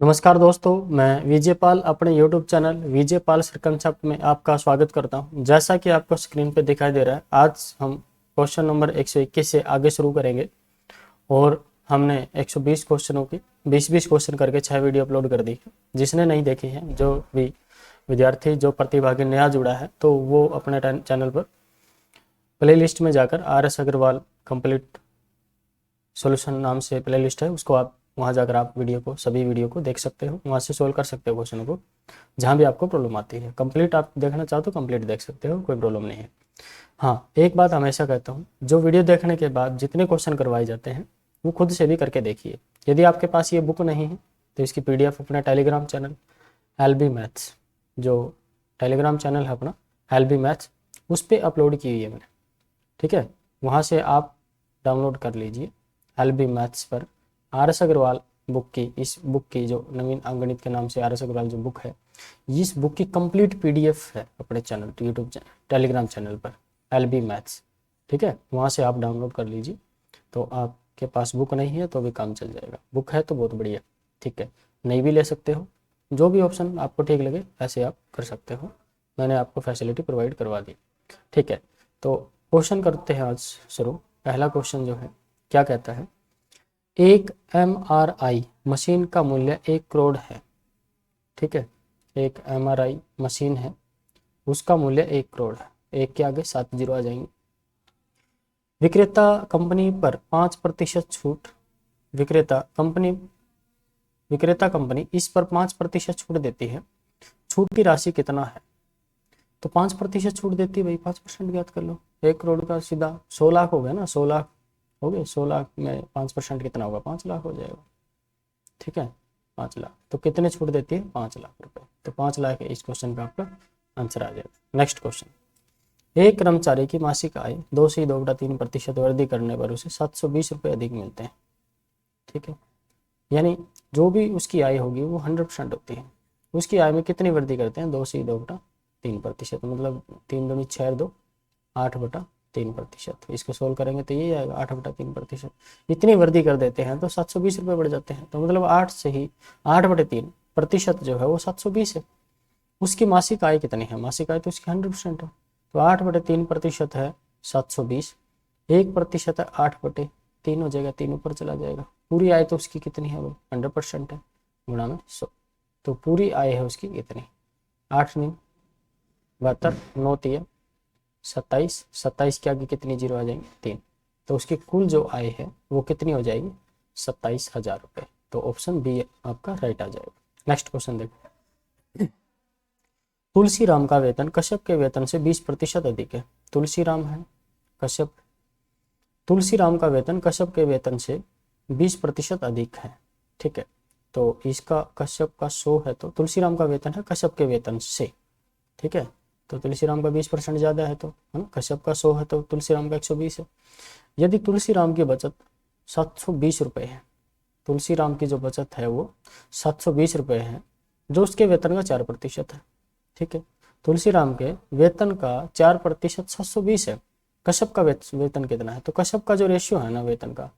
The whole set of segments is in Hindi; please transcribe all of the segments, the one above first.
नमस्कार दोस्तों, मैं विजय पाल अपने YouTube channel Vijay Pal sir concept में आपका स्वागत करता हूं। जैसा कि आपको स्क्रीन पे दिखाई दे रहा है, आज हम क्वेश्चन नंबर 121 से आगे शुरू करेंगे और हमने 120 क्वेश्चनों की 20-20 क्वेश्चन करके 6 वीडियो अपलोड कर दी है। जिसने नहीं देखी है, जो भी विद्यार्थी जो प्रतिभागी नया जुड़ा है, तो वो अपने चैनल पर प्ले लिस्ट में जाकर RS अग्रवाल कंप्लीट सॉल्यूशन नाम से प्ले लिस्ट है, उसको आप वहाँ जाकर आप सभी वीडियो को देख सकते हो, वहाँ से सोल्व कर सकते हो क्वेश्चनों को जहाँ भी आपको प्रॉब्लम आती है। कंप्लीट आप देखना चाहो तो कंप्लीट देख सकते हो, कोई प्रॉब्लम नहीं है। हाँ, एक बात हमेशा कहता हूँ, जो वीडियो देखने के बाद जितने क्वेश्चन करवाए जाते हैं वो खुद से भी करके देखिए। यदि आपके पास ये बुक नहीं है तो इसकी PDF अपना टेलीग्राम चैनल LB मैथ्स, जो टेलीग्राम चैनल है अपना LB मैथ्स, उस पर अपलोड की हुई है मैंने, ठीक है। वहाँ से आप डाउनलोड कर लीजिए LB मैथ्स पर। RS अग्रवाल बुक की, इस बुक की जो नवीन अंगणित के नाम से RS अग्रवाल जो बुक है, इस बुक की कंप्लीट PDF है अपने चैनल यूट्यूब टेलीग्राम चैनल पर LB मैथ्स, ठीक है। वहाँ से आप डाउनलोड कर लीजिए। तो आपके पास बुक नहीं है तो भी काम चल जाएगा, बुक है तो बहुत बढ़िया, ठीक है। नहीं भी ले सकते हो, जो भी ऑप्शन आपको ठीक लगे ऐसे आप कर सकते हो, मैंने आपको फैसिलिटी प्रोवाइड करवा दी, ठीक है। तो क्वेश्चन करते हैं आज शुरू। पहला क्वेश्चन जो है क्या कहता है, एक MRI मशीन का मूल्य 1 करोड़ है, ठीक है। एक MRI मशीन है, उसका मूल्य 1 करोड़ है। एक के आगे 7 जीरो आ जाएंगे। विक्रेता कंपनी पर 5% छूट, विक्रेता कंपनी इस पर 5% छूट देती है। छूट की राशि कितना है? तो 5% छूट देती है भाई, 5% ज्ञात कर लो। 1 करोड़ का सीधा 100 लाख हो गया ना, 100 लाख हो गए। 100 लाख में 5% कितना होगा? 5 लाख हो जाएगा, ठीक है। 5 लाख तो कितने छूट देती है? 5 लाख रुपए। तो 5 लाख इस क्वेश्चन का आपका आंसर आ जाएगा। नेक्स्ट क्वेश्चन, एक कर्मचारी की मासिक आय 2 से 2.3% वृद्धि करने पर उसे 720 रुपये अधिक मिलते हैं, ठीक है। यानी जो भी उसकी आय होगी वो 100% होती है। उसकी आय में कितनी वृद्धि करते हैं? 2 से 2.3%, मतलब 3 दूनी 6, 2 8/3%। इसको सोल्व करेंगे तो ये आएगा 8/3%। इतनी वृद्धि कर देते हैं तो 720 रुपये बढ़ जाते हैं। तो मतलब 8 से ही 8/3% जो है वो 720 है। उसकी मासिक आय कितनी है? मासिक आय तो उसकी 100% है, तो 8/3% है 720, 1% है 8/3 हो जाएगा, 3 ऊपर चला जाएगा। पूरी आय तो उसकी कितनी है भाई? 100% है, गुणा में 100। तो पूरी आय है उसकी कितनी? 8 नहीं 72, 9 3 27, 27 के आगे कितनी जीरो आ जाएंगे? 3। तो उसकी कुल जो आय है वो कितनी हो जाएगी? 27,000 रुपये। तो ऑप्शन बी आपका राइट आ जाएगा। नेक्स्ट क्वेश्चन देखो, तुलसीराम का वेतन कश्यप के वेतन से 20% अधिक है। तुलसीराम है कश्यप, तुलसीराम का वेतन कश्यप के वेतन से 20% अधिक है, ठीक है। तो इसका कश्यप का 100 है तो तुलसीराम का वेतन है कश्यप के वेतन से, ठीक है। तो तुलसीराम का 20% ज़्यादा है, तो है ना। कश्यप का 100 है तो तुलसीराम का 120 है। यदि तुलसीराम की बचत 720 रुपये है, तुलसीराम की जो बचत है वो 720 रुपये है, जो उसके वेतन का 4% है, ठीक है। तुलसीराम के वेतन का 4% 720 है। कश्यप का वेतन कितना है? तो कश्यप का जो रेशियो है ना वेतन का,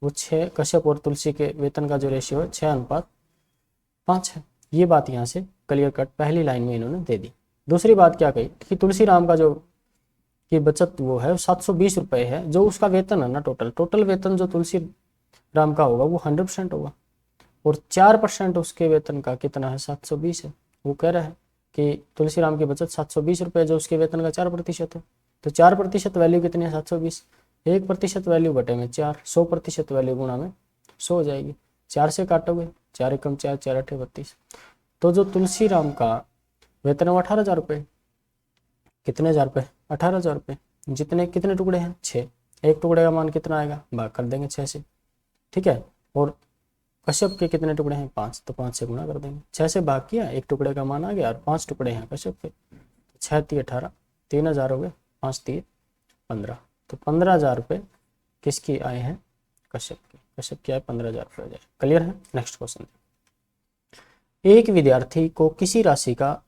वो 6, कश्यप और तुलसी के वेतन का जो रेशियो है 6:5 है। ये बात यहाँ से क्लियर कट पहली लाइन में इन्होंने दे दी। दूसरी बात क्या कही कि तुलसीराम का जो की बचत वो है 720 रुपये है, जो उसका वेतन है ना, टोटल वेतन जो तुलसीराम का होगा वो 100% होगा, और 4% उसके वेतन का कितना है? 720 है। वो कह रहा है कि तुलसीराम की बचत 720 रुपये, जो उसके वेतन का 4% है। तो 4% वैल्यू कितनी है? 720। 1% वैल्यू बटे में 4, 100% वैल्यू गुणा में 100 हो जाएगी। 4 से काटोगे, 4 एकम 4, 4 8 32। तो जो तुलसीराम का वेतन है वो 18,000 रुपये। कितने हज़ार रुपये? 18,000 रुपये। जितने कितने टुकड़े हैं? 6। एक टुकड़े का मान कितना आएगा? भाग कर देंगे 6 से, ठीक है। और कश्यप के कितने टुकड़े हैं? 5, तो 5 से गुणा कर देंगे। 6 से भाग किया, एक टुकड़े का मान आ गया, और 5 टुकड़े हैं कश्यप के। 6 3 18, 3,000 हो गए, 5 3 15। तो 15,000 रुपये किसकी आय है? कश्यप की। कश्यप की आय 15,000 रुपये हो जाए। क्लियर है? नेक्स्ट क्वेश्चन, एक विद्यार्थी को किसी राशि का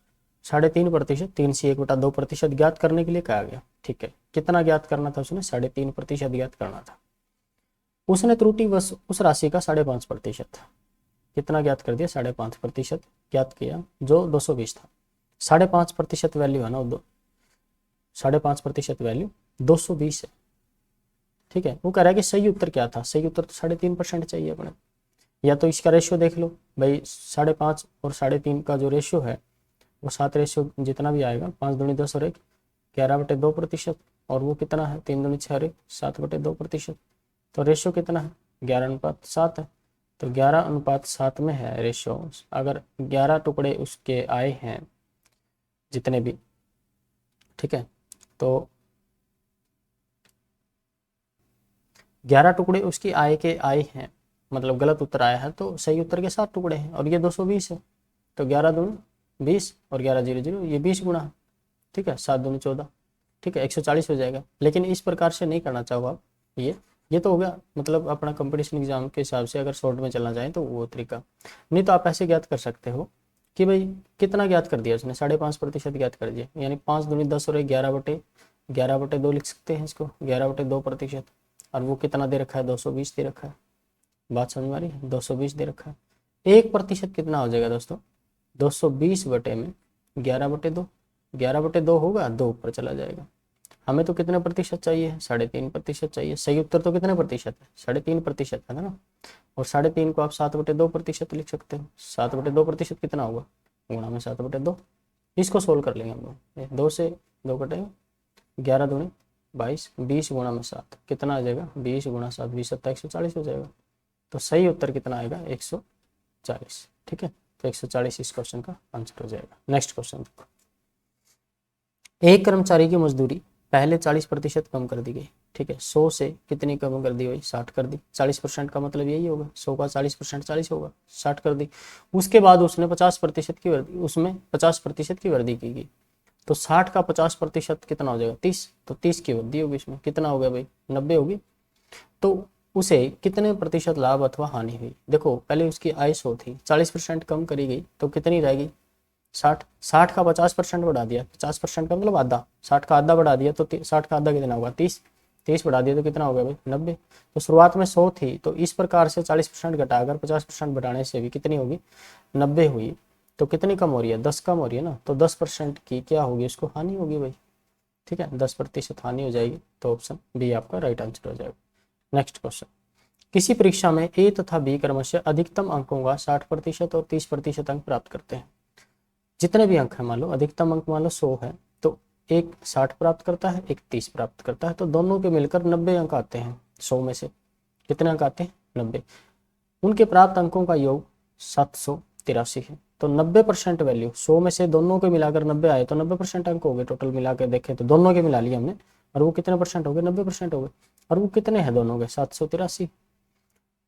3.5%, 3 से 1/2% ज्ञात करने के लिए कहा गया, ठीक है। कितना ज्ञात करना था उसने? 3.5% ज्ञात करना था। उसने त्रुटिवश उस राशि का 5.5%, कितना ज्ञात कर दिया, 5.5% ज्ञात किया जो 220 था। 5.5% वैल्यू है ना, 5.5% वैल्यू 220 है। ठीक है, वो कह रहा है कि सही उत्तर क्या था, सही उत्तर तो 3.5% चाहिए अपने। या तो इसका रेशियो देख लो भाई, 5.5 और 3.5 का जो रेशियो है वो 7 रेशियो जितना भी आएगा, 5 दूनी 10 और 1 11/2%, और वो कितना है 3 दूनी 6 और 1 7/2%। तो रेशियो कितना है 11:7 है। तो 11:7 में है रेशियो। अगर 11 टुकड़े उसके आए हैं जितने भी, ठीक है, तो 11 टुकड़े उसकी आय के आए हैं, मतलब गलत उत्तर आया है, तो सही उत्तर के 7 टुकड़े हैं और ये 220 है। तो 11 दूनी 20 और 11 0 0, ये 20 गुना है। ठीक है, 7 दूनी 14, ठीक है, 140 हो जाएगा। लेकिन इस प्रकार से नहीं करना चाहो आप, ये तो हो गया मतलब अपना कंपटीशन एग्जाम के हिसाब से अगर शॉर्ट में चलना चाहें तो वो तरीका। नहीं तो आप ऐसे ज्ञात कर सकते हो कि भाई कितना ज्ञात कर दिया उसने, 5.5% ज्ञात कर दिया, यानी 5 दूनी 10 और 11/2 लिख सकते हैं इसको, 11/2%। और वो कितना दे रखा है 220 दे रखा है। बात समझ में आ रही है, 220 दे रखा है। 1% कितना हो जाएगा दोस्तों, 220 बटे में 11/2, 11/2 होगा, 2 ऊपर चला जाएगा। हमें तो कितने प्रतिशत चाहिए, 3.5% चाहिए। सही उत्तर तो कितने प्रतिशत है, 3.5% है ना। और 3.5 को आप 7/2% लिख सकते हो। 7/2% कितना होगा, गुणा में 7/2। इसको सोल्व कर लेंगे हम लोग, 2 से 2 कटेंगे, 11 दूनी 22, 20 गुणा में 7 कितना आ जाएगा, 20 गुणा 7 20 7 140 हो जाएगा। तो सही उत्तर कितना आएगा 140। ठीक है, तो 140 इस क्वेश्चन का आंसर हो जाएगा। नेक्स्ट क्वेश्चन देखो, एक कर्मचारी की मजदूरी पहले 40% कम कर दी गई। ठीक है, 100 से कितनी कम कर दी भाई, 60 कर दी। 40% का मतलब यही होगा, 100 का 40% 40 होगा, 60 कर दी। उसके बाद उसने 50% की वृद्धि, उसमें 50% की वृद्धि की गई। तो 60 का 50% कितना हो जाएगा 30, तो 30 की वृद्धि होगी इसमें, कितना हो गया भाई 90 होगी। तो उसे कितने प्रतिशत लाभ अथवा हानि हुई। देखो पहले उसकी आय 100 थी, 40% कम करी गई तो कितनी रहेगी 60। 60 का 50% बढ़ा दिया, 50% का मतलब आधा, 60 का आधा बढ़ा दिया तो 60 का आधा कितना होगा 30, 30 बढ़ा दिया तो कितना हो गया भाई 90। तो शुरुआत में 100 थी, तो इस प्रकार से 40% घटाकर 50% बढ़ाने से भी कितनी होगी 90 हुई। तो कितनी कम हो रही है 10 कम हो रही है ना, तो 10% की क्या होगी उसको हानि होगी भाई। ठीक है, 10% हानि हो जाएगी, तो ऑप्शन बी आपका राइट आंसर हो जाएगा। नेक्स्ट क्वेश्चन, किसी परीक्षा में ए तथा बी क्रमशः अधिकतम अंकों का 60% और 30% अंक प्राप्त करते हैं। जितने भी अंक हैं, मान लो अधिकतम अंक मान लो 100 है, तो एक 60 प्राप्त करता है, एक 30 प्राप्त करता है, तो दोनों के मिलकर 90 अंक आते हैं। 100 में से कितने अंक आते हैं 90। उनके प्राप्त अंकों का योग 783 है। तो 90% वैल्यू, 100 में से दोनों को मिलाकर 90 आए तो 90% अंक हो गए। टोटल मिला के देखें तो दोनों के मिला लिए हमने, और वो कितने परसेंट हो गए 90% हो गए। और वो कितने हैं दोनों के 783।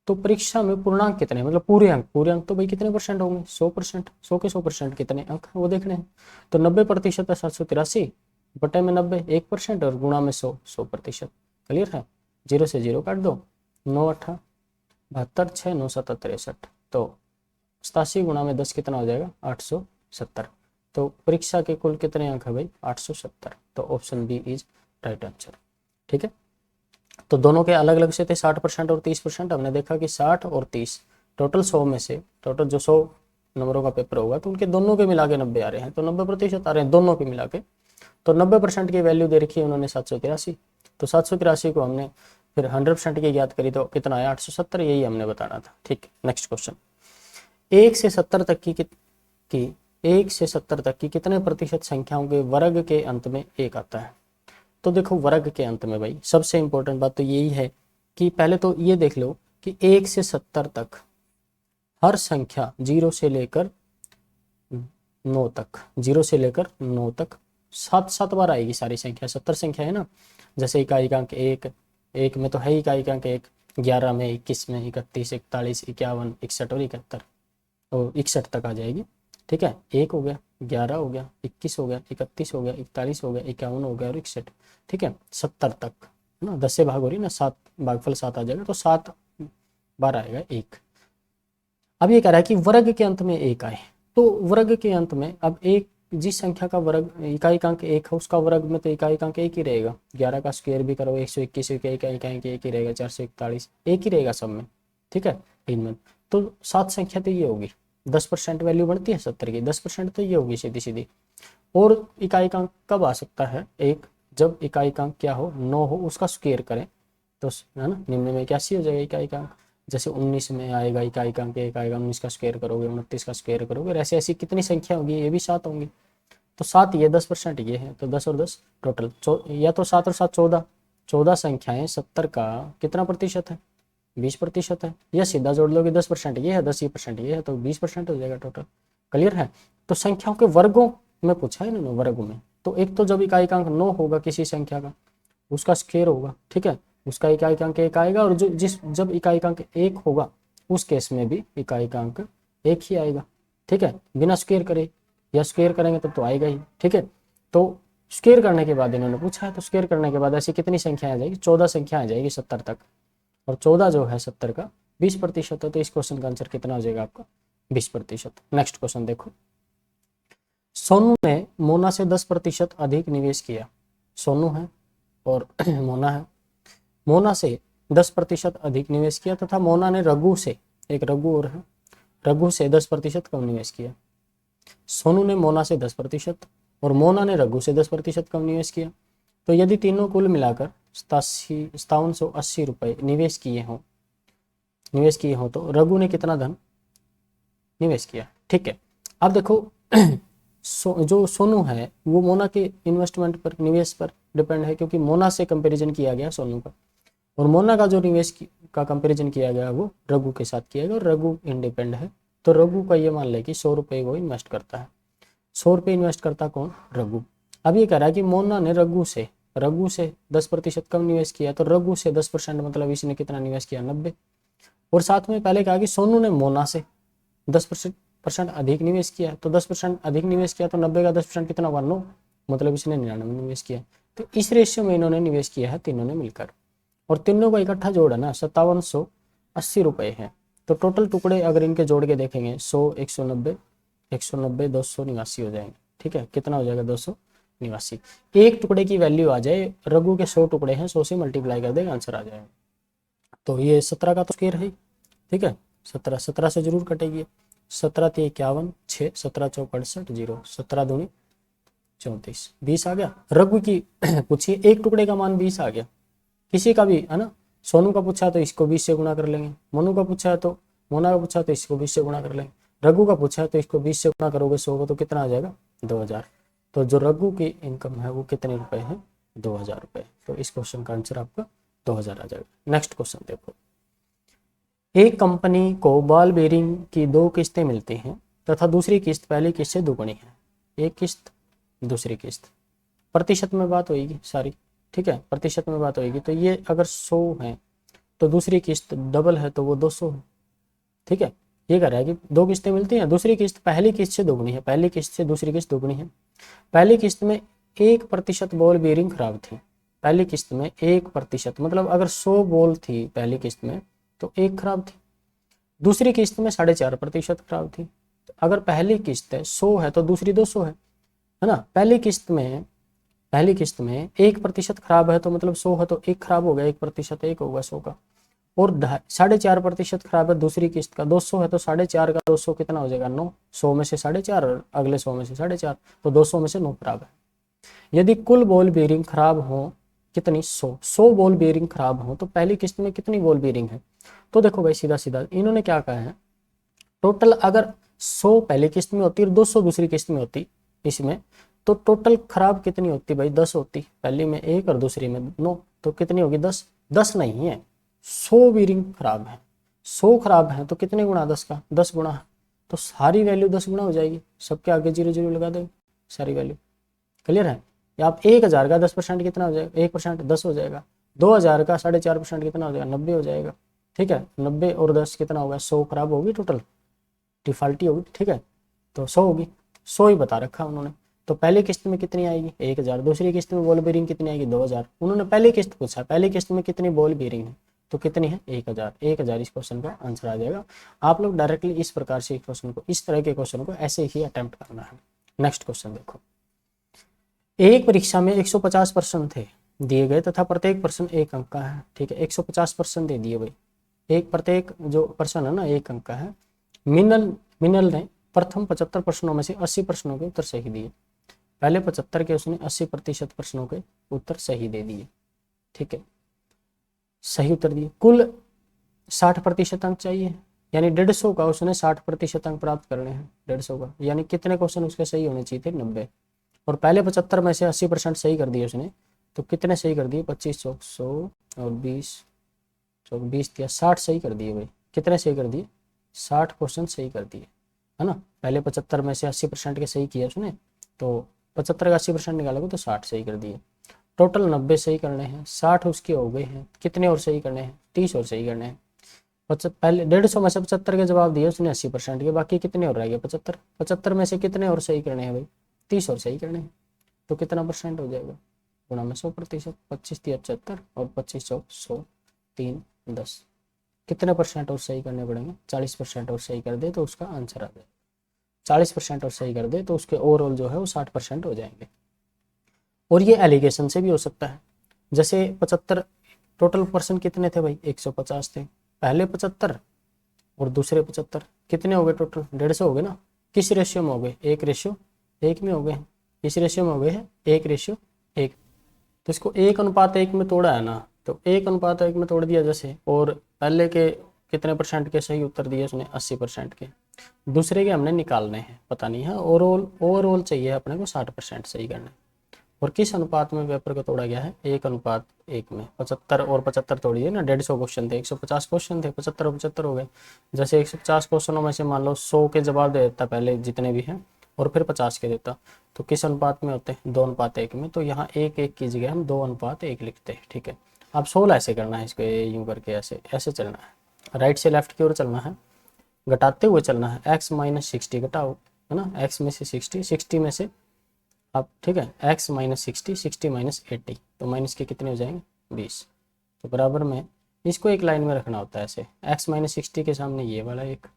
तो परीक्षा में पूर्णांक कितने, मतलब पूरे अंक तो भाई कितने परसेंट होंगे 100%, 100 के 100% कितने अंक हैं वो देखने हैं। तो 90% है 783 बटे में 90 1% और गुणा में 100 100%। क्लियर है, 0 से 0 काट दो, 9 8 72 6 9 7 63, तो 87 गुणा में 10 कितना हो जाएगा 870। तो परीक्षा के कुल कितने अंक है भाई 870। तो option B is right answer. ठीक है, तो दोनों के अलग अलग से थे 60% और 30%। हमने देखा कि 60 और 30 टोटल 100 में से, टोटल जो 100 नंबरों का पेपर होगा तो उनके दोनों के मिला के 90 आ रहे हैं, तो 90% आ रहे हैं दोनों के मिला के। तो 90% की वैल्यू दे रखी है उन्होंने 783। तो 783 को हमने फिर 100% की ज्ञात करी तो कितना आया 870, यही हमने बताना था। ठीक, नेक्स्ट क्वेश्चन, 1 से 70 तक की 1 से 70 तक की कितने प्रतिशत संख्याओं के वर्ग के अंत में 1 आता है। तो देखो वर्ग के अंत में भाई सबसे इंपॉर्टेंट बात तो यही है कि पहले तो ये देख लो कि 1 से 70 तक हर संख्या 0 से लेकर 9 तक, 0 से लेकर 9 तक 7 बार आएगी सारी संख्या। 70 संख्या है ना, जैसे इकाई का अंक 1, 1 में तो है इकाई का अंक 1, 11 में, 21 में, 31 41 51 61 और 71, और 61 तक आ जाएगी। ठीक है, 1 हो गया, 11 हो गया, 21 हो गया, 31 हो गया, 41 हो गया, 51 हो गया और 61। ठीक है, 70 तक है ना, 10 से भाग हो रही ना, 7 भागफल 7 आ जाएगा, तो 7 बार आएगा 1। अब ये कह रहा है कि वर्ग के अंत में 1 आए, तो वर्ग के अंत में अब एक जिस संख्या का वर्ग इकाई का अंक 1 है उसका वर्ग में तो इकाई का अंक 1 ही रहेगा। 11 का स्क्वायर भी करो 121 इकाई का अंक 1 ही रहेगा, 441 1 ही रहेगा सब में। ठीक है, इनमें तो 7 संख्या तो ये होगी, 10% वैल्यू बनती है 70 की, 10% तो ये होगी सीधी सीधी। और इकाईकांक कब आ सकता है, एक जब इकाईकांक क्या हो, 9 हो, उसका स्क्वायर करें तो है ना, निम्न में 81 हो जाएगा इकाईकांक। जैसे 19 में आएगा इकाईकांक, एक आएगा 19 का स्क्वायर करोगे, 29 का स्क्वायर करोगे, और ऐसे ऐसी कितनी संख्या होगी, ये भी 7 होंगी। तो 7 ये 10% ये है, तो 10 और 10 टोटल या तो 7 और 7 14, 14 संख्याएं 70 का कितना प्रतिशत है, 20% है। या सीधा जोड़ लोगे 10% ये है, 10% ये है, तो 20% हो जाएगा टोटल। क्लियर है। तो संख्याओं के वर्गों में पूछा है इन्होंने, वर्ग में। तो एक तो जब इकाईकांक 9 होगा किसी संख्या का, उसका स्क्वायर होगा, ठीक है, उसका इकाईकांक 1 आएगा। और जो जब इकाईकांक 1 होगा उस केस में भी इकाईकांक 1 ही आएगा, ठीक है, बिना स्क्वायर करे, या स्क्वायर करेंगे तब तो आएगा ही, ठीक है। तो स्क्वायर करने के बाद इन्होंने पूछा है, तो स्क्वायर करने के बाद ऐसी कितनी संख्या आ जाएगी, 14 संख्या आ जाएगी 70 तक, और 14 जो है 70 का 20% है। तो इस क्वेश्चन का आंसर कितना हो जाएगा आपका, 20%। नेक्स्ट क्वेश्चन देखो, सोनू ने मोना से 10% अधिक निवेश किया। सोनू है और मोना है। मोना से 10% अधिक निवेश किया तथा मोना ने रघु से, एक रघु और है, रघु से 10% कम निवेश किया। सोनू ने मोना से 10% और मोना ने रघु से 10% कम निवेश किया। तो यदि तीनों कुल मिलाकर 5780 रुपये निवेश किए हों तो रघु ने कितना धन निवेश किया, ठीक है। अब देखो जो सोनू है वो मोना के इन्वेस्टमेंट पर, निवेश पर डिपेंड है, क्योंकि मोना से कंपैरिजन किया गया सोनू का, और मोना का जो निवेश का कंपैरिजन किया गया वो रघु के साथ किया गया, और रघु इंडिपेंडेंट है। तो रघु का ये मान ले कि 100 रुपये वो इन्वेस्ट करता है। 100 रुपये इन्वेस्ट करता कौन, रघु। अब ये कह रहा है कि मोना ने रघु से 10% कम निवेश किया, तो रघु से 10% मतलब इसने कितना निवेश किया, 90। और साथ में पहले कहा कि सोनू ने मोना से 10% अधिक निवेश किया, तो 10% अधिक निवेश किया तो 90 का 10% कितना हुआ, 9, मतलब इसने 99 निवेश किया। तो इस रेशियो में इन्होंने निवेश किया है तीनों ने मिलकर, और तीनों का इकट्ठा जोड़ है ना 5780 रुपये है। तो टोटल टुकड़े अगर इनके जोड़ के देखेंगे 100 190 190 289 हो जाएंगे, ठीक है। कितना हो जाएगा, 289। एक टुकड़े की वैल्यू आ जाए, रघु के 100 टुकड़े हैं, 100 से मल्टीप्लाई कर देगा, आंसर आ जाएगा। तो ये 17 का तो स्क्वायर है, ठीक है, 17 से जरूर कटेगी। 17 × 51 6, 17 × 4 68 0, 17 दूनी 34, 20 आ गया। रघु की पूछिए, एक टुकड़े का मान 20 आ गया, किसी का भी है ना। सोनू का पूछा तो इसको 20 से गुणा कर लेंगे, मोनू का पूछा है तो, मोना का पूछा तो इसको 20 से गुणा कर लेंगे, रघु का पूछा है तो इसको 20 से गुणा करोगे 100 को, तो कितना आ जाएगा, 2000। तो जो रघु की इनकम है वो कितने रुपए है, 2000 रुपये। तो इस क्वेश्चन का आंसर आपका 2000 आ जाएगा। नेक्स्ट क्वेश्चन देखो, एक कंपनी को बॉल बेरिंग की 2 किस्तें मिलती हैं तथा दूसरी किस्त पहली किस्त से दुगनी है। एक किस्त दूसरी किस्त, प्रतिशत में बात होगी सारी, ठीक है, प्रतिशत में बात होगी। तो ये अगर 100 है तो दूसरी किस्त डबल है तो वो 200 है, ठीक है। ये कह रहा है कि 2 किस्तें मिलती हैं, दूसरी किस्त पहली किस्त से दोगुनी है, पहली किस्त से दूसरी किस्त दोगुनी है। पहली किस्त में 1% बॉल बेरिंग खराब थी, पहली किस्त में 1%, मतलब अगर 100 बॉल थी पहली किस्त में तो 1 खराब थी। दूसरी किस्त में 4.5% खराब थी। तो अगर पहली किस्त 100 है तो दूसरी 200 है ना। पहली किस्त में 1% खराब है तो मतलब 100 है तो 1 खराब हो गया, 1% 1 होगा 100 का। और 4.5% खराब है दूसरी किस्त का, 200 है तो 4.5 का 200 कितना हो जाएगा, 9। 100 में से 4.5 और अगले 100 में से 4.5, तो 200 में से 9 खराब है। यदि कुल बॉल बेरिंग खराब हो कितनी, 100 बॉल बेरिंग खराब हो तो पहली किस्त में कितनी बॉल बेरिंग है। तो देखो भाई सीधा सीधा इन्होंने क्या कहा है, टोटल अगर 100 पहली किस्त में होती और 200 दूसरी किस्त में होती इसमें, तो टोटल खराब कितनी होती भाई, 10 होती, पहली में 1 और दूसरी में 9, तो कितनी होगी, 10। 10 नहीं है, 100 बेरिंग खराब है, 100 खराब है तो कितने गुणा 10 का, 10 गुणा, तो सारी वैल्यू 10 गुणा हो जाएगी, सबके आगे 0 0 लगा देंगे सारी वैल्यू। क्लियर है। या आप 1000 का 10% कितना हो जाएगा, 1% 10 हो जाएगा। 2000 का 4.5% कितना हो जाएगा, 90 हो जाएगा, ठीक है। 90 और 10 कितना होगा, 100 खराब होगी, टोटल डिफॉल्टी होगी, ठीक है। तो 100 होगी, 100 ही बता रखा उन्होंने। तो पहली किस्त में कितनी आएगी, 1000, दूसरी किस्त में बॉल बेरिंग कितनी आएगी, 2000। उन्होंने पहली किस्त पूछा, पहली किस्त में कितनी बॉल बेरिंग है, तो कितनी है, 1000। 1000 इस क्वेश्चन का आंसर आ जाएगा। आप लोग डायरेक्टली इस प्रकार से क्वेश्चन को, इस तरह के क्वेश्चन को ऐसे ही अटेम्प्ट करना है। नेक्स्ट क्वेश्चन देखो, एक परीक्षा में 150 प्रश्न थे दिए गए तथा प्रत्येक प्रश्न 1 अंक का है, ठीक है। 150 प्रश्न दे दिए भाई, एक प्रत्येक जो प्रश्न है ना 1 अंक का है। मिनल ने प्रथम 75 प्रश्नों में से 80 प्रश्नों के उत्तर सही दिए। पहले 75 के उसने 80% प्रश्नों के उत्तर सही दे दिए। ठीक है, सही उत्तर दिए। कुल 60% अंक चाहिए, यानी 150 का उसने 60% अंक प्राप्त करने हैं। 150 का यानी कितने क्वेश्चन उसके सही होने चाहिए थे? 90। और पहले 75 में से 80% सही कर दिए उसने, तो कितने सही कर दिए? 25 चौक 100 और 20 चौक 20 दिया 60 सही कर दिए भाई। कितने सही कर दिए? 60 क्वेश्चन सही कर दिए, है ना। पहले 75 में से 80% के सही किया उसने, तो 75 का 80% निकालोगे तो 60 सही कर दिए। टोटल 90 सही करने हैं, 60 उसके हो गए हैं। कितने और सही करने हैं? 30 और सही करने हैं। पहले 150 में से 75 के जवाब दिए उसने 80% के, बाकी कितने और रह गए? 75। 75 में से कितने और सही करने हैं भाई? 30 और सही करने हैं। तो कितना परसेंट हो जाएगा? गुणा में 100%। 25 तिया 75 और 25 चौक 100 3 10। कितने परसेंट और सही करने पड़ेंगे? 40% और सही कर दे तो उसका आंसर आ जाएगा। 40% और सही कर दे तो उसके ओवरऑल जो है वो 60% हो जाएंगे। और ये एलिगेशन से भी हो सकता है। जैसे 75 टोटल पर्सन कितने थे भाई? 150 थे। पहले 75 और दूसरे 75 कितने हो गए? टोटल 150 हो गए ना। किस रेशियो में हो गए? 1:1 में हो गए। किस रेशियो में हो गए हैं? 1:1। तो इसको 1:1 में तोड़ा है ना, तो 1:1 में तोड़ दिया जैसे। और पहले के कितने परसेंट के सही उत्तर दिए उसने? 80% के। दूसरे के हमने निकालने हैं, पता नहीं है। ओवरऑल चाहिए अपने को 60% सही करना है। और किस अनुपात में पेपर को तोड़ा गया है? 1:1 में। 75 और 75 तोड़िए ना। 150 क्वेश्चन थे, 150 क्वेश्चन थे, 75 और 75 हो गए। जैसे 150 क्वेश्चनों में से मान लो 100 के जवाब दे देता पहले जितने भी हैं, और फिर 50 के देता, तो किस अनुपात में होते हैं? 2:1 में। तो यहाँ 1:1 की जगह हम 2:1 लिखते हैं। ठीक है, अब 16 ऐसे करना है इसको, यूँ करके ऐसे ऐसे चलना है। राइट से लेफ्ट की ओर चलना है, घटाते हुए चलना है। x - 60 घटाओ, है ना। x में से 60, 60 में से अब ठीक है x - 60, 60 - 80, तो माइनस के कितने हो जाएंगे? 20। तो बराबर में इसको एक लाइन में रखना होता है ऐसे। x - 60 के सामने ये वाला एक,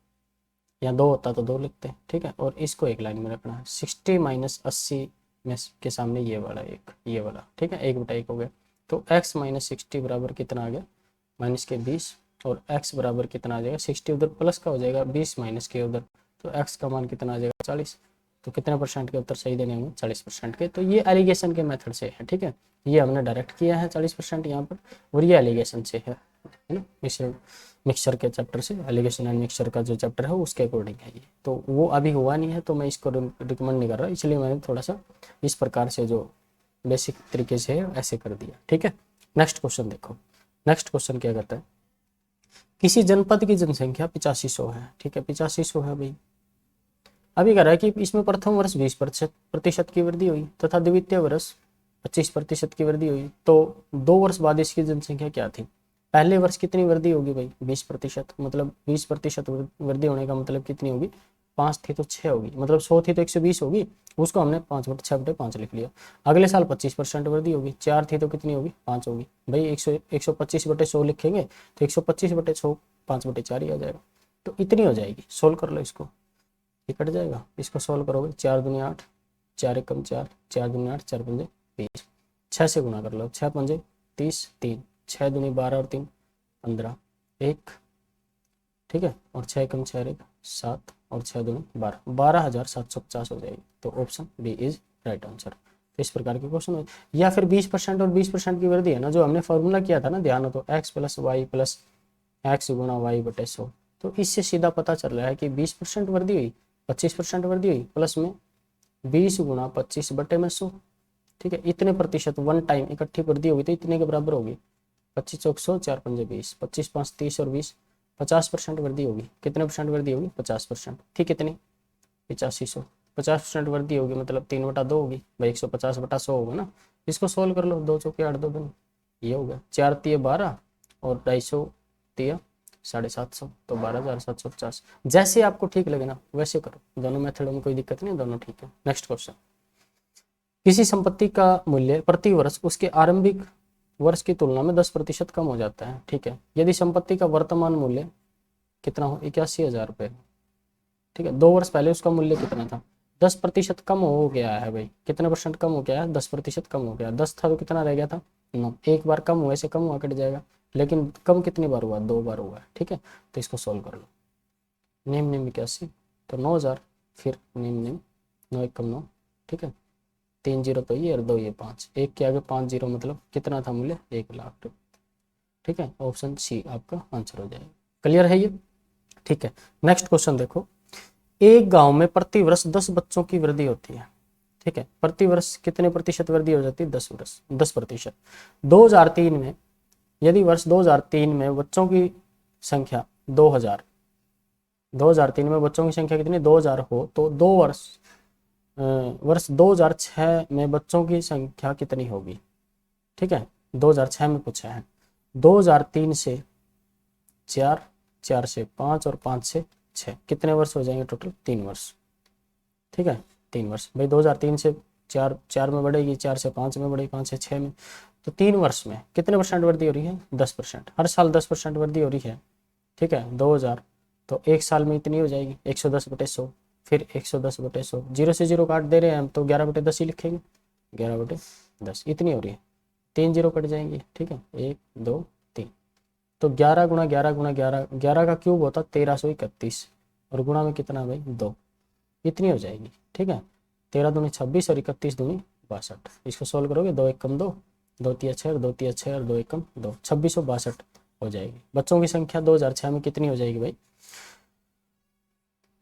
या 2 होता तो 2 लिखते हैं। ठीक है, और इसको एक लाइन में रखना है। 60 - 80 में के सामने ये वाला एक, ये वाला। ठीक है, 1/1 हो गया। तो x - 60 बराबर कितना आ गया? माइनस के 20। और x बराबर कितना आ जाएगा? 60 उधर प्लस का हो जाएगा, 20 माइनस के उधर, तो x का मान कितना आ जाएगा? 40। तो कितने परसेंट के उत्तर सही देने होंगे? 40% के। तो ये एलिगेशन के मेथड से है। ठीक है, ये हमने डायरेक्ट किया है 40% यहाँ पर, और ये एलिगेशन से है ना। मिक्सचर के चैप्टर से, एलिगेशन एंड मिक्सचर का जो चैप्टर है उसके अकॉर्डिंग है ये। तो वो अभी हुआ नहीं है, तो मैं इसको रिकमेंड नहीं कर रहा, इसलिए मैंने थोड़ा सा इस प्रकार से जो बेसिक तरीके से है ऐसे कर दिया। ठीक है, नेक्स्ट क्वेश्चन देखो। नेक्स्ट क्वेश्चन क्या कहता है? किसी जनपद की जनसंख्या 8500 है। ठीक है, 8500 है भाई। अभी कह रहा है कि इसमें प्रथम वर्ष 20% की वृद्धि हुई तथा द्वितीय वर्ष 25% की वृद्धि हुई, तो 2 वर्ष बाद इसकी जनसंख्या क्या थी? पहले वर्ष कितनी वृद्धि होगी भाई? 20%। मतलब 20% वृद्धि होने का मतलब कितनी होगी? 5 थी तो 6 होगी, मतलब 100 थी तो 120 होगी। उसको हमने 6/5 लिख लिया। अगले साल 25% वृद्धि होगी। 4 थी तो कितनी होगी? 5 होगी भाई। 125/100 लिखेंगे तो 125/100 5/4 ही आ जाएगा। तो इतनी हो जाएगी। सोल्व कर लो इसको, ये कट जाएगा। इसको सोल्व करोगे 4 दूनी 8, 4 एकम 4, 4 दूनी 8, 4 पंजे 20। 6 से गुना कर लो, 6 पंजे 30, 3, 6 दूनी 12 और 3 15, 1। ठीक है, और 6 एकम 6 1 7 और 6 दूनी 12, 12,750 हो जाएगी। तो option B is right answer. तो इस प्रकार के क्वेश्चन हो, या फिर 20% और 20% की वृद्धि है ना, जो हमने फॉर्मूला किया था ना, ध्यान हो तो x + y + x गुणा y/100। तो इससे सीधा पता चल रहा है कि 20% वृद्धि हुई, 25% वृद्धि हुई, प्लस में 20 गुणा 25/100। ठीक है, इतने प्रतिशत वन टाइम इकट्ठी वृद्धि होगी तो इतने के बराबर होगी। 25 चौक 100, 4 पंजे 20, 25 5 30 और 20, 50% वृद्धि होगी। कितने परसेंट वृद्धि होगी? 50%। ठीक, कितनी? 8500। 50% वृद्धि होगी मतलब 3/2 होगी भाई। 150/100 होगा ना। इसको सोल्व कर लो। 2 चौके 8, 2 दूनी, ये हो गया। 4 तिये 12 और 250 तिया 750, तो 12,750। जैसे आपको ठीक लगे ना वैसे करो, दोनों मेथड में कोई दिक्कत नहीं, दोनों ठीक है। Next question. किसी संपत्ति का मूल्य प्रति वर्ष उसके आरंभिक वर्ष की तुलना में 10% कम हो जाता है। ठीक है, यदि संपत्ति का वर्तमान मूल्य कितना हो? 81,000 रुपये। ठीक है, 2 वर्ष पहले उसका मूल्य कितना था? 10% कम हो गया है भाई, कितने परसेंट कम हो गया है, 10% कम हो गया। 10 था तो कितना रह गया था, 9। एक बार कम हुए से कम हुआ कट जाएगा, लेकिन कम कितनी बार हुआ, 2 बार हुआ है, ठीक है। तो इसको सोल्व कर लो। निम निम 81 तो 9000, फिर निम निम 9 एक कम 9, ठीक है। 3 जीरो तो ये और 2 ये 5, एक के आगे 5 जीरो मतलब कितना था मूल्य, 1,00,000, ठीक है। ऑप्शन सी आपका आंसर हो जाएगा। क्लियर है ये, ठीक है। नेक्स्ट क्वेश्चन देखो, एक गांव में प्रति वर्ष 10 बच्चों की वृद्धि होती है, ठीक है। प्रति वर्ष कितने प्रतिशत वृद्धि हो जाती है, 10%। 2003 में, यदि वर्ष 2003 में बच्चों की संख्या 2003 में बच्चों की संख्या कितनी, 2000 हो, तो वर्ष 2006 में बच्चों की संख्या कितनी होगी, ठीक है। 2006 में पूछा है। 2003 से 4, 4 से 5 और 5 से 6, कितने वर्ष हो जाएंगे टोटल, 3 वर्ष, ठीक है। 3 वर्ष भाई, 2003 से 4, 4 में बढ़ेगी, 4 से 5 में बढ़ेगी, 5 से 6 में, तो 3 वर्ष में कितने परसेंट वृद्धि हो रही है, 10%। हर साल 10% वृद्धि हो रही है, ठीक है। 2000 तो एक साल में इतनी हो जाएगी 110/100, फिर 110/100, 0 से 0 काट दे रहे हैं हम तो 11/10 ही लिखेंगे, 11/10 इतनी हो रही है। 3 जीरो कट जाएंगे, ठीक है, 1 2 3, तो 11 गुणा 11 गुणा 11, 11 का क्यूब होता 1331, और गुणा में कितना भाई 2, इतनी हो जाएगी, ठीक है। 13 दूनी 26 और 31 दूनी 62, इसको सोल्व करोगे, 2 एक कम 2, 2 तिया 6 और 2 तिया 6 और 2 एक कम 2, 2662 हो जाएगी। बच्चों की संख्या 2006 में कितनी हो जाएगी भाई,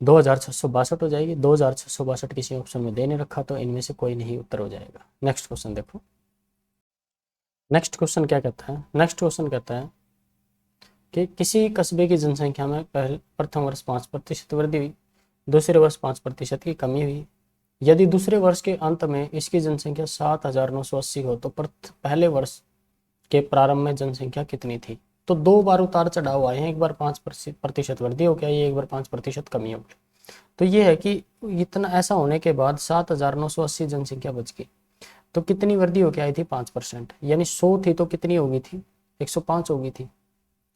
2662 हो जाएगी। 2662 किसी ऑप्शन में दे नहीं रखा, तो इनमें से कोई नहीं उत्तर हो जाएगा। नेक्स्ट क्वेश्चन देखो, नेक्स्ट क्वेश्चन क्या कहता है, नेक्स्ट क्वेश्चन कहता है कि किसी कस्बे की जनसंख्या में प्रथम वर्ष 5% वृद्धि हुई, दूसरे वर्ष 5% की कमी हुई। यदि दूसरे वर्ष के अंत में इसकी जनसंख्या 7,980 हो, तो पहले वर्ष के प्रारंभ में जनसंख्या कितनी थी। तो 2 बार उतार चढ़ाव आए हैं, एक बार 5% वृद्धि हो गया, ये एक बार 5% कमी हो गई। तो ये है कि इतना ऐसा होने के बाद 7,980 जनसंख्या बच गई, तो कितनी वृद्धि होकर आई थी, 5%, यानी 100 थी तो कितनी हो गई थी, 105 हो गई थी।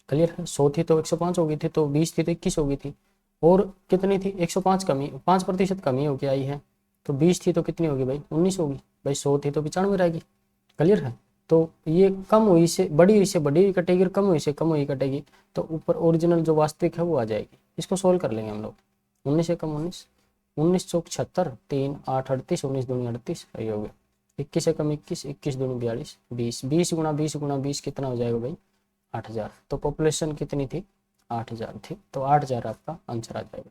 क्लियर है, 100 थी तो 105 हो गई थी, तो 20 थी तो 21 हो गई थी, और कितनी थी 105 कमी, 5% कमी होकर आई है, तो 20 थी तो कितनी होगी भाई 19 होगी भाई, 100 थी तो 95 रहेगी। क्लियर है, तो ये कम हुई से बड़ी कटेगी और कम हुई से कम हुई कटेगी, तो ऊपर ओरिजिनल जो वास्तविक है वो आ जाएगी। इसको सोल्व कर लेंगे हम लोग, 19 से कम 19, 19 चौक 76, 3 8 38, 19 दूनी 38, ये हो गया। 21 से कम 21, 21 दूनी 42, 20, 20 गुणा 20 गुणा 20 कितना हो जाएगा भाई 8000। तो पॉपुलेशन कितनी थी, 8000 थी, तो 8000 आपका आंसर आ जाएगा।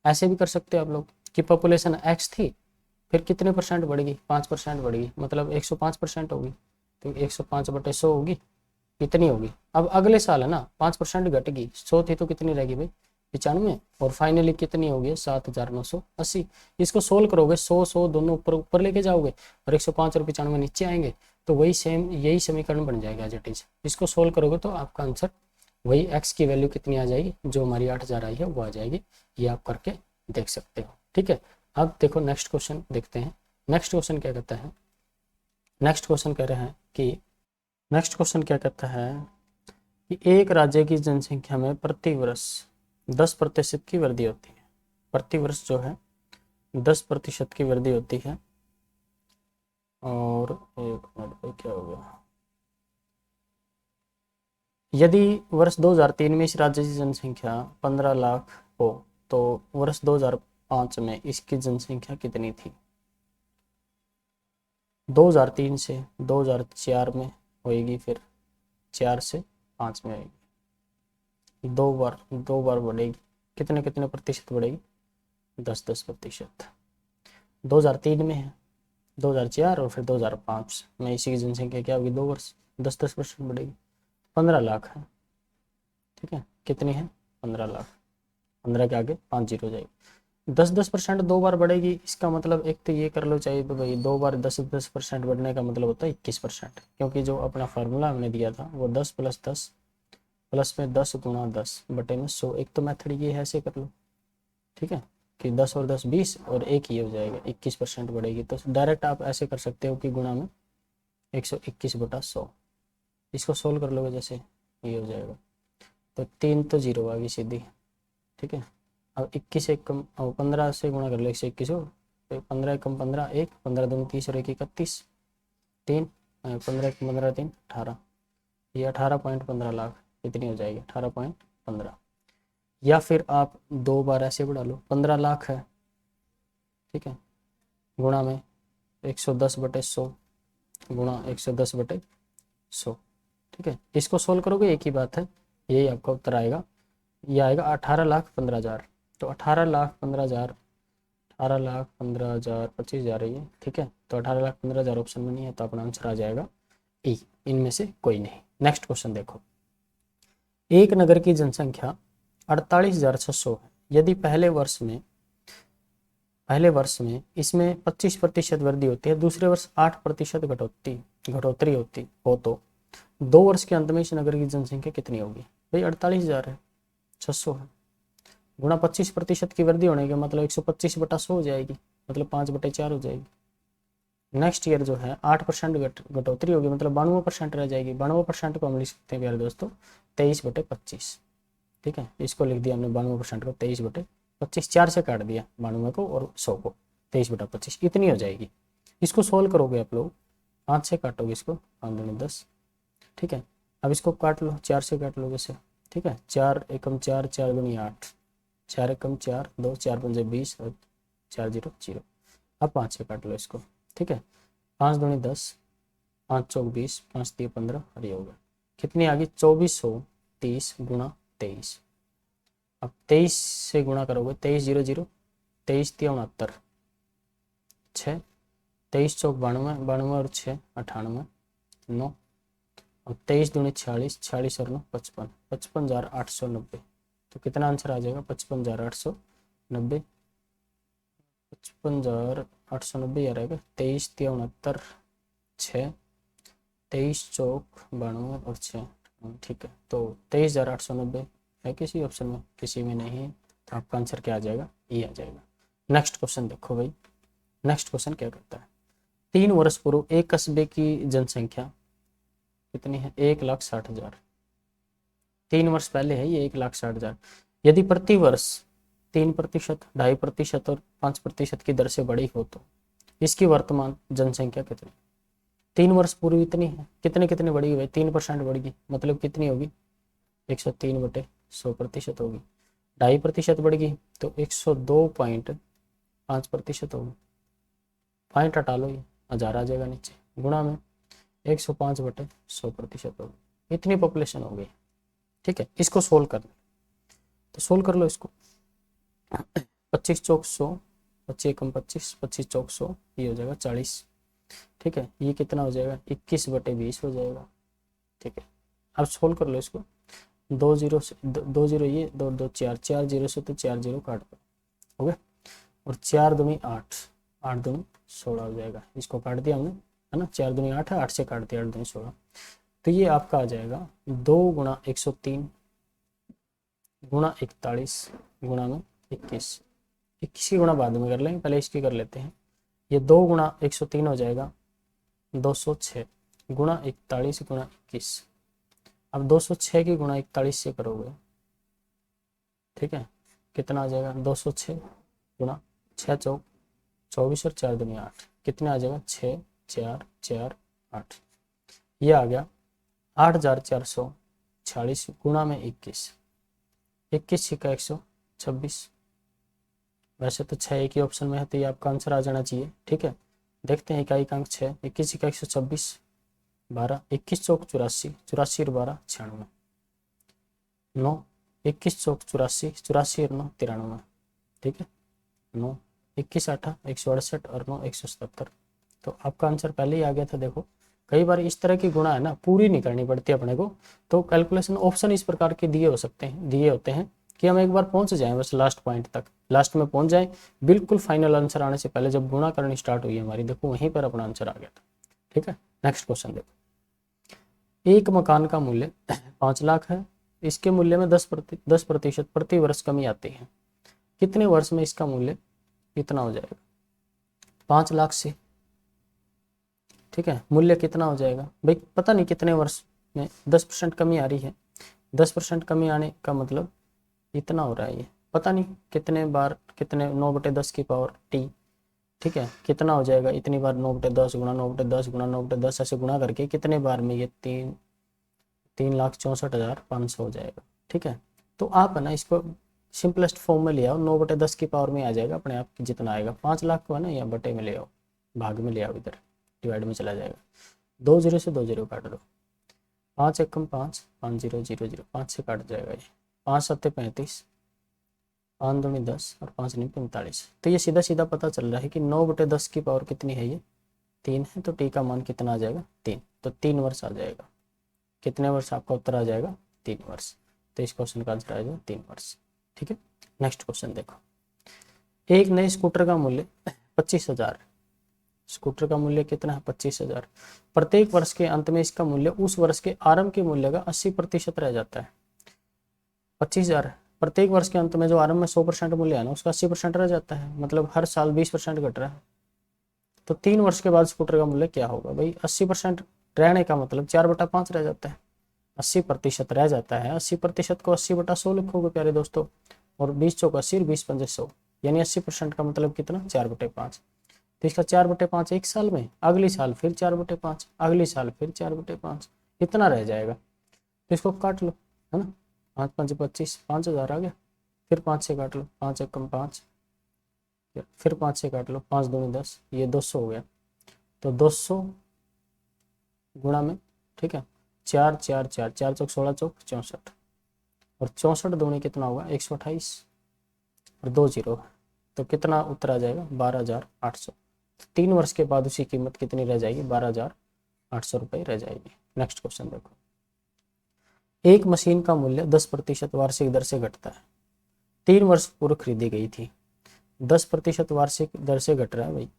ऐसे भी कर सकते हैं आप लोग कि पॉपुलेशन x थी, फिर कितने परसेंट बढ़ेगी, 5% बढ़ेगी, मतलब 105% होगी, तो 105/100 होगी, इतनी होगी। अब अगले साल है ना 5% घटेगी, 100 थी तो कितनी रहेगी भाई 95, और फाइनली कितनी होगी 7,980। इसको सोल्व करोगे, 100 दोनों ऊपर ऊपर लेके जाओगे और 105 और 95 नीचे आएंगे, तो वही सेम यही समीकरण बन जाएगा एज इट इज। इसको सोल्व करोगे तो आपका आंसर वही x की वैल्यू कितनी आ जाएगी, जो हमारी 8000 आई है वो आ जाएगी। ये आप करके देख सकते हो, ठीक है। अब देखो नेक्स्ट क्वेश्चन देखते हैं। नेक्स्ट क्वेश्चन क्या कहता है, नेक्स्ट क्वेश्चन कह रहे हैं कि नेक्स्ट क्वेश्चन क्या कहता है कि एक राज्य की जनसंख्या में प्रति वर्ष 10% की वृद्धि होती है। प्रति वर्ष जो है 10% की वृद्धि होती है, और एक मिनट पे क्या हो गया, यदि वर्ष 2003 में इस राज्य की जनसंख्या 15 लाख हो, तो वर्ष 2005 में इसकी जनसंख्या कितनी थी। 2003 से 2004 में होएगी, फिर 4 से 5 में होएगी, 2 बार बढ़ेगी, कितने कितने प्रतिशत बढ़ेगी, 10% 2003 में है, 2004 और फिर 2005 में इसी की जनसंख्या क्या होगी, 2 वर्ष 10% बढ़ेगी, 15 लाख है, ठीक है। कितनी है 15 लाख, 15 के आगे 5 जीरो जाएगी। 10% 2 बार बढ़ेगी, इसका मतलब एक तो ये कर लो चाहिए तो भाई 2 बार 10% बढ़ने का मतलब होता है 21%, क्योंकि जो अपना फार्मूला हमने दिया था वो 10 + 10 प्लस में 10 गुणा 10 बटे में 100। एक तो मेथड ये है, ऐसे कर लो, ठीक है, कि 10 और 10 20 और एक ये हो जाएगा 21% बढ़ेगी। तो डायरेक्ट आप ऐसे कर सकते हो कि गुणा में 121/100, इसको सोल्व कर लोगे जैसे ये हो जाएगा, तो 3 तो जीरो आ गई सीधी, ठीक है। अब 21 एक कम 15 से गुणा कर लो, 121 हो, 15 एकम 15 1, 15 दूनी 30 और 1 31, 3, 15 एकम 15 3 18, ये 18.15 लाख कितनी हो जाएगी 18.15। या फिर आप 2 बार ऐसे बढ़ा लो, 15 लाख है, ठीक है, गुणा में 110/100 गुणा 110/100, ठीक है। इसको सोल्व करोगे एक ही बात है, यही आपका उत्तर आएगा, ये आएगा 18,15,000। तो 18,15,000, 18,15,000 25,000 है ये, ठीक है। तो 18,15,000 ऑप्शन में नहीं है, तो अपना आंसर आ जाएगा ई, इनमें से कोई नहीं। नेक्स्ट क्वेश्चन देखो, एक नगर की जनसंख्या 48,600 है। यदि पहले वर्ष में इसमें 25% वृद्धि होती है, दूसरे वर्ष 8% घटोतरी होती हो, तो 2 वर्ष के अंत में इस नगर की जनसंख्या कितनी होगी? भाई 48,000 है, 600 है, गुणा 25% की वृद्धि होने के मतलब 125/100 हो जाएगी, मतलब 5/4 हो जाएगी। नेक्स्ट ईयर जो है 8% घटोतरी होगी, मतलब 92% रह जाएगी। 92% को हम लिख सकते हैं प्यारे दोस्तों 23/25, ठीक है। इसको लिख दिया हमने 92% को 23/25, 4 से काट दिया 92 को और 100 को, 23/25 इतनी हो जाएगी। इसको सोल्व करोगे आप लोग, 5 से काटोगे इसको, 5 दूनी 10, ठीक है। अब इसको काट लो, 4 से काट लो वैसे, ठीक है। 4 एकम 4, 4 दूनी 8, 4 एकम 4, 2, 4 पंजे 20 और 4 0 0। अब 5 से काट लो इसको, ठीक है। 5 दूनी 10, 5 चौक 20, 5 3 15 और ये होगा कितनी आ गई 2430 गुणा 23। अब 23 से गुणा करोगे, 23 0 0, 23 3 69, 6, 23 चौक 92, 92 और 6 98, 9 और 23 दूनी 46, 46 और 9 55, 55,890। तो कितना आंसर आ जाएगा 55,890, 55,890 आ रहेगा। 23 3 69, 6, 23 चौक 92 और 6, ठीक है। तो 23,890 है किसी ऑप्शन में, किसी में नहीं है, तो आपका आंसर क्या आ जाएगा? ये आ जाएगा। नेक्स्ट क्वेश्चन देखो भाई, नेक्स्ट क्वेश्चन क्या करता है, 3 वर्ष पूर्व एक कस्बे की जनसंख्या कितनी है? 1,60,000। 3 वर्ष पहले है ये 1,60,000। यदि प्रति वर्ष 3%, 2.5% और 5% की दर से बढ़ी हो तो इसकी वर्तमान जनसंख्या कितनी? 3 वर्ष पूर्व इतनी है, कितने कितने बढ़ी भाई? 3% बढ़ी, मतलब कितनी होगी? 103/100% होगी। 2.5% बढ़ गई तो 102.5% होगी। पॉइंट हटा लो, ये 1000 आ जाएगा नीचे, गुणा में 105/100% होगी। इतनी पॉपुलेशन हो गई, ठीक है। इसको सोल्व करना, तो सोल्व कर लो इसको। 25 चौक 100, 25 एकम 25, 25 चौक 100, ये हो जाएगा 40, ठीक है। ये कितना हो जाएगा? 21/20 हो जाएगा, ठीक है। अब सोल्व कर लो इसको, 2 0 से 2 0 ये 2 2 4, 4 0 से तो 4 0 काट दो, हो गया। और 4 दूनी 8, 8 दूनी 16 हो जाएगा, इसको काट दिया हमने, है ना। 4 दूनी 8 है, 8 से काट दिया, 8 दूनी 16। तो ये आपका आ जाएगा 2 गुणा 103 गुणा 41 गुणा में 21। 21 की गुणा बाद में कर लेंगे, पहले इसकी कर लेते हैं। ये 2 गुणा 103 हो जाएगा 206 गुणा 41 गुणा 21। अब 206 की गुणा 41 से करोगे, ठीक है, कितना आ जाएगा? 206 गुणा 6 चौक 24 और 4 दूनी 8, कितना आ जाएगा? 6 4 4 8, ये आ गया 8,446 गुणा में 21। 21 का 126, वैसे तो 6 एक ही ऑप्शन में है, तो ये आपका आंसर आ जाना चाहिए, ठीक है। देखते हैं, इकाई का अंक 6, 21 का 126, 12, 21 चौक 84, 84 और 12 96, 9, 21 चौक 84, 84 और 9 93, ठीक है। 9, 21 8 168 और 9 177। तो आपका आंसर पहले ही आ गया था। देखो कई बार इस तरह की गुणा है ना, पूरी नहीं करनी पड़ती अपने को, तो कैलकुलेशन ऑप्शन इस प्रकार के दिए हो सकते हैं, दिए होते हैं कि हम एक बार पहुंच जाएं बस लास्ट पॉइंट तक, लास्ट में पहुंच जाएं, बिल्कुल फाइनल आंसर आने से पहले जब गुणा करनी स्टार्ट हुई हमारी, देखो वहीं पर अपना आंसर आ गया था, ठीक है। नेक्स्ट क्वेश्चन देखो, एक मकान का मूल्य 5 लाख है, इसके मूल्य में 10% प्रति वर्ष कमी आती है, कितने वर्ष में इसका मूल्य कितना हो जाएगा? 5 लाख से, ठीक है, मूल्य कितना हो जाएगा भाई? पता नहीं कितने वर्ष में 10% कमी आ रही है। 10% कमी आने का मतलब इतना हो रहा है, ये पता नहीं कितने बार, कितने 9/10 की पावर t ठीक है, कितना हो जाएगा, इतनी बार 9/10 गुणा 9/10 गुणा 9/10 ऐसे गुणा करके कितने बार में ये 3,64,500 हो जाएगा। ठीक है, तो आप है ना इसको सिंपलेस्ट फॉर्म में ले आओ, 9/10 की पावर में आ जाएगा अपने आप की, जितना आएगा 5 लाख को है ना, या बटे में ले आओ, भाग में ले आओ, इधर डिवाइड में चला जाएगा। 2 0 से 2 0 काट दो, 5 एकम 5, 5 0 0 0, 5 से काट जाएगा ये, 5 7 35, 5 दूनी 10 और 5 नहीं 45। तो ये सीधा सीधा पता चल रहा है कि 9/10 की पावर कितनी है, ये 3 है। तो टी का मान कितना आ जाएगा, 3। तो 3 वर्ष आ जाएगा। कितने वर्ष आपका उत्तर आ जाएगा, 3 वर्ष। तो इस क्वेश्चन का आंसर आ जाएगा 3 वर्ष। ठीक है, नेक्स्ट क्वेश्चन देखो। एक नए स्कूटर का मूल्य 25,000, स्कूटर का मूल्य कितना है, 25,000। प्रत्येक वर्ष के अंत में इसका मूल्य उस वर्ष के आरंभ के मूल्य का 80% रह जाता है। 25,000, प्रत्येक वर्ष के अंत में जो आरंभ में 100% मूल्य है ना, उसका 80% रह जाता है, मतलब हर साल 20% घट रहा है। तो 3 वर्ष के बाद स्कूटर का मूल्य क्या होगा भाई, 80% रहने का मतलब 4/5 रह जाता है, 80% रह जाता है। 80% को 80/100 लिखोगे प्यारे दोस्तों, और 20 चौक 80 और 20 पंजे 100, यानी 80% का मतलब कितना, 4/5। तो इसका 4/5 एक साल में, अगली साल फिर 4/5, अगली साल फिर 4/5, इतना रह जाएगा। तो इसको काट लो, है ना, 5 5 25, 5,000 आ गया। फिर 5 से काट लो, 5 एकम 5, फिर 5 से काट लो, 5 दूनी 10, ये 200 हो गया। तो 200 गुणा में, ठीक है, 4 4 4 4 चौक 16 चौक 64, और 64 दूनी कितना होगा, 128, और 2 0, तो कितना उत्तर आ जाएगा, 12,800। 3 वर्ष के बाद उसकी कीमत कितनी रह जाएगी, 12,800 रुपये रह जाएगी। नेक्स्ट क्वेश्चन देखो। एक मशीन का मूल्य 10% वार्षिक दर से घटता है, 3 वर्ष पूर्व खरीदी गई थी। 10% वार्षिक दर से घट रहा है भाई,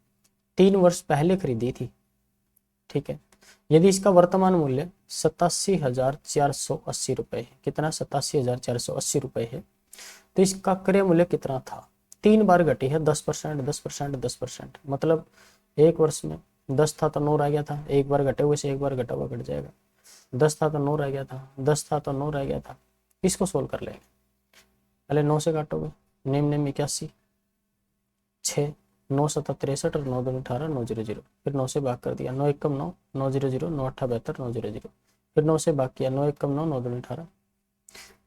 3 वर्ष पहले खरीदी थी। ठीक है, यदि इसका वर्तमान मूल्य 87,480 रुपये है, कितना, 87,480 रुपये है, तो इसका क्रय मूल्य कितना था। 3 बार घटी है, 10% 10% 10%, मतलब एक वर्ष में 10 था तो 9 रह गया था, एक बार घटे हुए से एक बार घटा हुआ घट जाएगा। 10 था तो 9 रह गया था, 10 था तो 9 रह गया था। इसको सोल्व कर लेंगे, पहले 9 से काटोगे, नेम नेम 81, 6 9 7 63 और 9 2 18, 9 0 0, फिर 9 से भाग कर दिया, 9 एकम 9, 9 0 0, 9 8 72, 9 0 0, फिर 9 से भाग किया, 9 एकम 9, 9 2 18,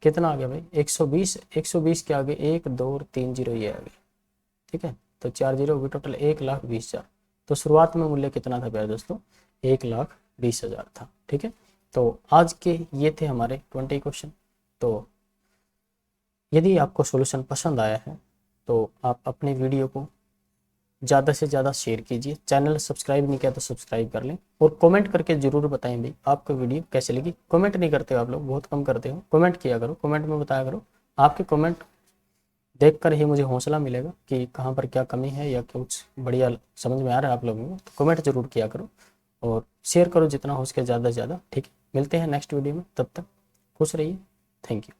कितना आ गया भाई, 120। 120 के आगे 1 2 और 3 0 ये आ गए। ठीक है, तो 4 0 होगी, टोटल 1,20,000। तो शुरुआत में मूल्य कितना था प्यारे दोस्तों, 1,20,000 था। ठीक है, तो आज के ये थे हमारे 20 क्वेश्चन। तो यदि आपको सॉल्यूशन पसंद आया है तो आप अपनी वीडियो को ज़्यादा से ज़्यादा शेयर कीजिए, चैनल सब्सक्राइब नहीं किया तो सब्सक्राइब कर लें, और कमेंट करके ज़रूर बताएं भाई आपको वीडियो कैसे लगी। कमेंट नहीं करते हो आप लोग, बहुत कम करते हो, कमेंट किया करो, कमेंट में बताया करो। आपके कमेंट देखकर ही मुझे हौसला मिलेगा कि कहाँ पर क्या कमी है या कुछ बढ़िया समझ में आ रहा है आप लोगों को। तो कमेंट जरूर किया करो और शेयर करो जितना हो सके ज़्यादा से ज़्यादा। ठीक है, मिलते हैं नेक्स्ट वीडियो में, तब तक खुश रहिए, थैंक यू।